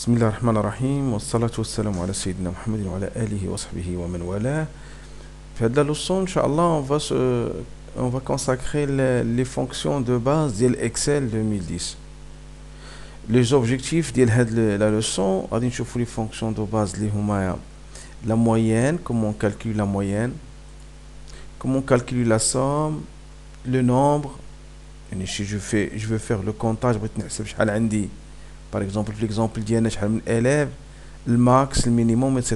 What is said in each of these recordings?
بسم الله الرحمن الرحيم والصلاة والسلام على سيدنا محمد وعلى آله وصحبه ومن والاه. في هذا leçon, Inch'Allah, on va consacrer les fonctions de base de l'Excel 2010. Les objectifs de la leçon, غادي نشوفوا les fonctions de base اللي هما la moyenne, comment on calcule la moyenne, comment on calcule la somme, le nombre. يعني si je veux faire le comptage, بغيت نحسب شحال عندي. Par exemple, في l'exemple ديالنا شحال من élèves, الماكس, المينيموم, etc.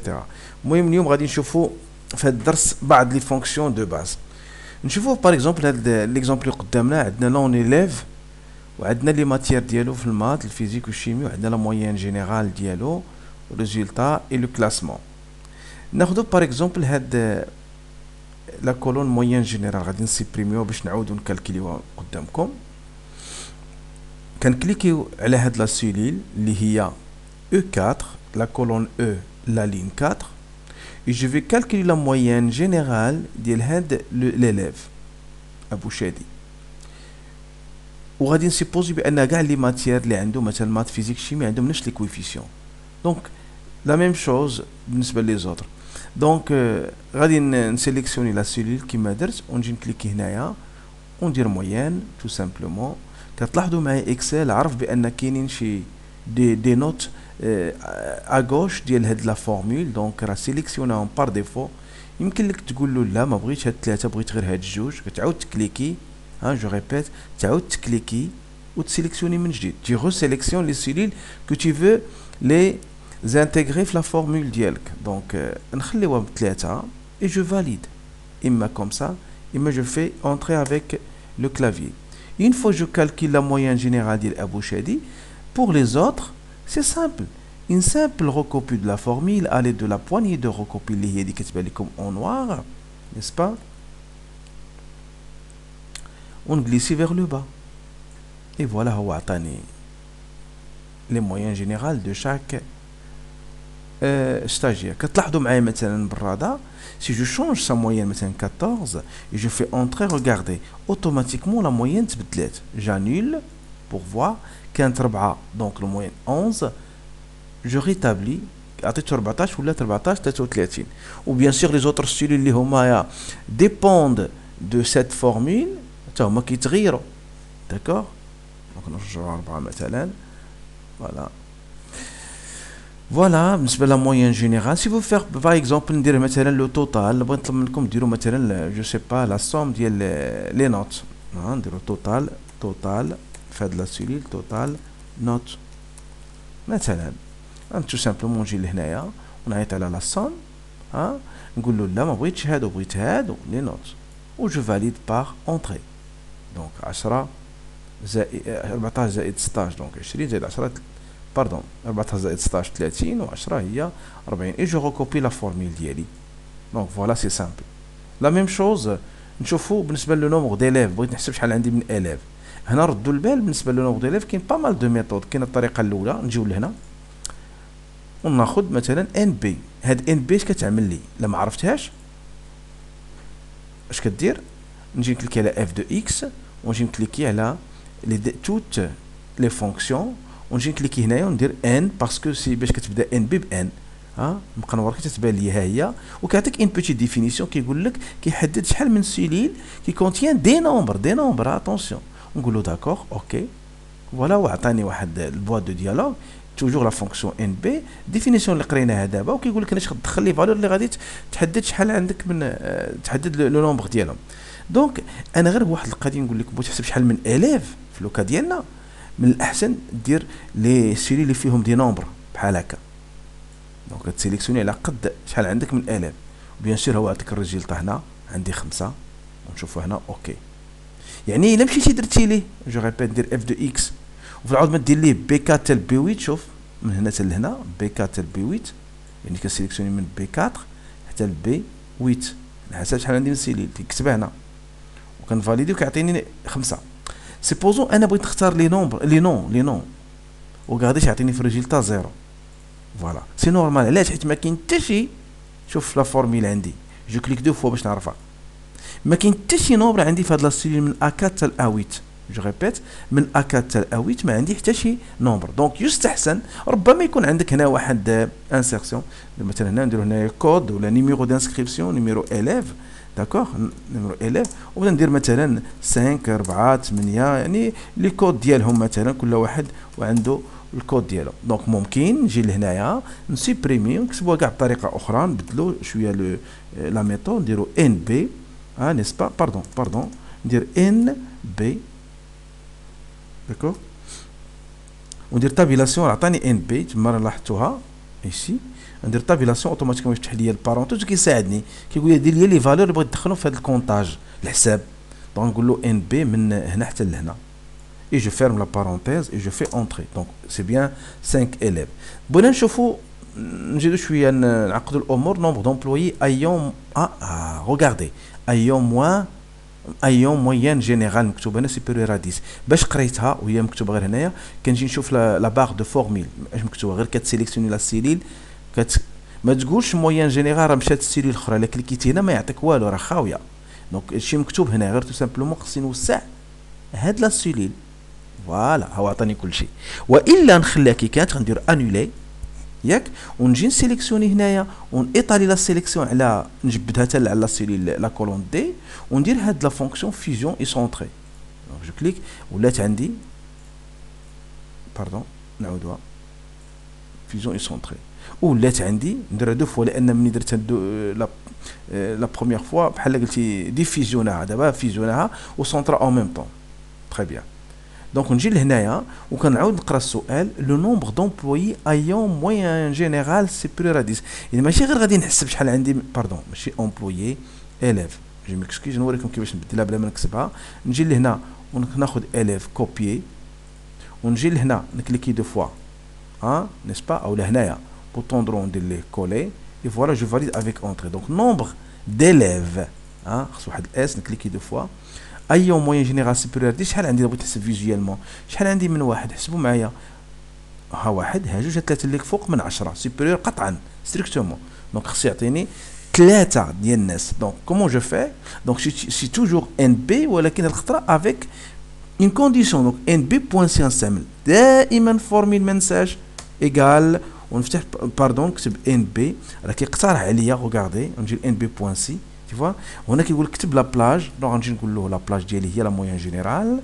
المهم اليوم غادي نشوفوا في هذا الدرس بعض لي فونكسيون دو باز. نشوفوا باغ اكزومبل هذا ليكزومبل اللي قدامنا، عندنا لون élève وعندنا لي ماتيير ديالو في المات الفيزيك والشيمي، وعندنا لا موين جينيرال ديالو الريزولتا اي لو كلاسمون. ناخذوا باغ اكزومبل هاد لا كولون موين جينيرال، غادي نسيبريميو باش نعاودو نكالكليوها قدامكم. كنكليكيو على هاد لا سيليل اللي هي E4, la colonne E, la ligne 4, et je vais calculer la moyenne générale de l'élève Abou Shadi. وغادي نسيبوزي بان كاع لي ماتيير اللي عنده مثلا مات فيزيك شيمي عندهم نفس لي كويفيسيون، دونك لا ميم شوز بالنسبه لي زوتر. دونك غادي نسيليكسيوني لا سيلول كيما درت ونجي نكليكي هنايا وندير موين تو سامبلومون. كتلاحظوا معايا اكسل عرف بان كاينين شي دي نوت ا غوش ديال هاد لا فورمول، دونك راه سيليكسيوناهم بار ديفو. يمكن لك تقول له لا ما بغيتش هاد ثلاثه، بغيت غير هاد الجوج، كتعاود تكليكي ها جو ريبيت، تعاود تكليكي وتسيليكسيوني من جديد. تي غو سيليكسيون لي سيلول كو تي فو لي زانتيغري في لا فورمول ديالك. دونك نخليوها بثلاثه اي جو فاليد، اما كوم سا اما جو في اونتري افيك لو كلافيي. Une fois je calcule la moyenne générale de Abou Shadi, pour les autres, c'est simple. Une simple recopie de la formule à l'aide de la poignée de recopie comme en noir, n'est-ce pas? On glisse vers le bas. Et voilà, les moyennes générales de chaque stagiaire. كتلاحظوا معايا مثلا بالرادار si je change sa moyenne مثلا 14 et je fais entrer, regardez automatiquement la moyenne تبدلت. j'annule pour voir كانت 4 donc le moyenne 11 je rétablis عطيته 14 ولا 14 33. ou bien sûr les autres styles اللي هما dépendent de cette formule حتى هما كيتغيروا. d'accord donc نرجعوا 4 مثلا. voilà. Voilà, بالنسبة la moyenne générale. Si vous faites par exemple ندير مثلا le total، بغيت نطلب منكم ديروا مثلا je sais pas la somme ديال les notes، نديروا total في هاد لا سيلول total note مثلا. tout simplement نجي لهنايا ونعيط على لا somme، نقول له لا ما بغيتش هادو، بغيت هادو les notes، و je valide par entrée. donc 10 زائد 14 زائد 16 donc 20 زائد 10 باردون 14 زائد 16 30 و10 هي 40. اي جو ريكوبي لا فورمول ديالي. دونك فوالا سي سامبل. لا ميم شوز نشوفو بالنسبه لو نومبر ديليف، بغيت نحسب شحال عندي من اليف. هنا ردوا البال بالنسبه لو نومبر ديليف كاين با مال دو ميثود. كاين الطريقه الاولى نجيو لهنا وناخذ مثلا ان بي. هاد ان بي اش كتعمل لي؟ الا ما عرفتهاش اش كدير؟ نجي نكليكي على اف دو اكس ونجي نكليكي على لي توت لي فونكسيون ونجي نكليكي هنايا وندير ان باسكو سي باش كتبدا ان بي بان. نبقى نوريك تتبان لي ها هي، وكيعطيك ان بوتي ديفينيسيون كيقول لك كيحدد شحال من سيليل كي كونتيان دي نومبر اتونسيون. نقول له داكور اوكي فوالا، وعطاني واحد البواط دو ديالوج توجور لا فونكسيون ان بي ديفينيسيون اللي قريناها دابا، وكيقول لك علاش تدخل لي فالور اللي غادي تحدد شحال عندك من تحدد لو نومبر ديالهم. دونك انا غير واحد القضيه نقول لك بغيت تحسب شحال من اليف في لوكا ديالنا، من الاحسن دير لي سيلي اللي فيهم دي نومبر بحال هكا. دونك تسيليكسيوني على قد شحال عندك من الاف. بيان سور هو عطيك الريزلت هنا عندي 5 ونشوفوا هنا اوكي. يعني الا مشيتي درتي ليه جو ريبيت دير اف دو اكس وفي العوض ما دير ليه بي 4 تال بي 8. شوف من هنا حتى لهنا بي 4 تال بي 8، يعني كنسيليكسيوني من بي 4 حتى لبي 8 على حسب شحال عندي من سيليل. كتكتبها هنا وكنفاليدي وكيعطيني 5. سيبوزون انا بغيت نختار لي نومبر لي نون وغاديش يعطيني في الريزلتا 0. فوالا سي نورمال. علاش؟ حيت ما كاين حتى شي، شوف لا فورميل عندي جو كليك دو فوا باش نعرفها، ما كاين حتى شي نومبر عندي في هاد لا سيلول من A4 حتى ل A8 جو ريبيت من A4 حتى A8 ما عندي حتى شي نومبر. دونك يستحسن ربما يكون عندك هنا واحد انسيرسيون، مثلا هنا نديرو هنايا كود ولا نيميرو دانسكريبسيون، نيميرو اليف، داكوغ، نيميرو اليف، وبدا ندير مثلا 5 4 8، يعني لي كود ديالهم مثلا كل واحد وعنده الكود ديالو. دونك ممكن نجي لهنايا نسيبريمي ونكتبوها كاع بطريقه اخرى، نبدلو شويه لا ميثود، نديرو ان بي نيسبا، باردون ندير ان بي، داكوغ، وندير تابيلاسيون، عطاني ان بي تما لاحظتوها ايسي، ندير تابيلاسيون اوتوماتيكمون يفتح لي البارونتيز كيساعدني، كيقول لي دير لي لي فالور اللي بغيت ندخلهم في هذا الكونطاج الحساب. دونك نقول له ان بي من هنا حتى لهنا، et je ferme la parenthèse et je fais entrer. Donc c'est bien 5 élèves. بغينا نشوفوا نزيدو شويه نعقدوا الامور. nombre d'employés ayant regardez ayant moyenne générale مكتوب هنا supérieur à 10. باش قريتها وهي مكتوبه غير هنايا كنجي نشوف لا باغ دو فورميل اش مكتوبه، غير كتسيليكسيوني لا سيليل، ما تقولش موين جينيرال راه مشات السيليل الاخرى، الا كليكيتي هنا ما يعطيك والو، راه خاويه. دونك هادشي مكتوب هنا غير تو سامبلومون خصني نوسع هاد لا سيليل، فوالا هو عطاني كل شيء. والا نخليها كي كانت غندير انولي ياك، ونجي نسيليكسيوني هنايا ونيطالي لا سيليكسيون على نجبدها حتى على لا سيليل لا كولون دي، وندير هاد لا فونكسيون فيزيون اي سونطري. دونك جو كليك ولات عندي باردون نعاودوها فيزيون اي سونطري، ولات عندي نديرها دو فوا، لان ملي درت لا بروميير فوا بحال قلتي ديفيزيوناها، دابا فيزيوناها وسونطرا اون ميم طون. تري بيان. دونك نجي لهنايا وكنعاود نقرا السؤال، لو نومبر دومبلويي ايون موين جينيرال سيبيريور ا 10. يعني ماشي غير غادي نحسب شحال عندي، باردون ماشي امبلويي اليف، جو ميكسكيز نوريكم كيفاش نبدلها بلا ما نكتبها. نجي لهنا وناخذ اليف كوبيي، ونجي لهنا نكليكي دو فوا نيسبا، او لهنايا بوطون درون ندير ليه كولي، اي فوالا جو فاليد افيك اونتري. دونك نومبر ديليف خص واحد الاس، نكليكي دو فوا ايون موين جينيرال سيبيريور دي. شحال عندي بغيت نحسب فيزيوالمون، شحال عندي من واحد، حسبوا معايا، ها واحد ها جوج ها ثلاثه اللي فوق من 10 سيبيريور قطعا ستريكتومون. دونك خص يعطيني 3 ديال الناس. دونك كومون جو في، دونك سي توجور ان بي، ولكن الخطره افيك اون كونديسيون. دونك ان بي بوان سي نستعمل دائما فورميل ما ننساش ايكال، ونفتح باردون نكتب ان بي، راه كيقترح عليا غوغاردي، نجي ان بي بوان سي تيفوا، هنا كيقول لك كتب لا بلاج. دونك غنجي نقول له لا بلاج ديالي هي لا موين جينيرال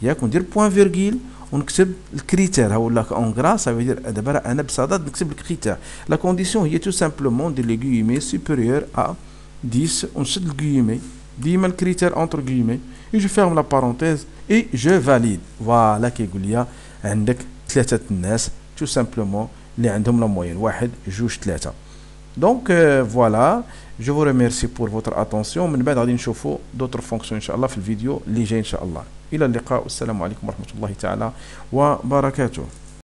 ياك، وندير بوان فيرغيل ونكتب الكريتير، ها ولا اون غرا صافي دير دابا انا بصدد نكتب الكريتير. لا كونديسيون هي تو سامبلومون ندير لي غيمي سوبيريور ا 10 ونشد الغيمي، ديما الكريتير اونتر غيمي، اي جو فيرم لا بارونتيز اي جو فاليد. فوالا كيقول لي عندك 3 الناس تو سامبلومون اللي عندهم لا موين 1 2 3. دونك فوالا je vous remercie pour votre attention. من بعد غادي نشوفوا d'autres fonctions ان شاء الله في الفيديو اللي جاي ان شاء الله. الى اللقاء والسلام عليكم ورحمة الله تعالى وبركاته.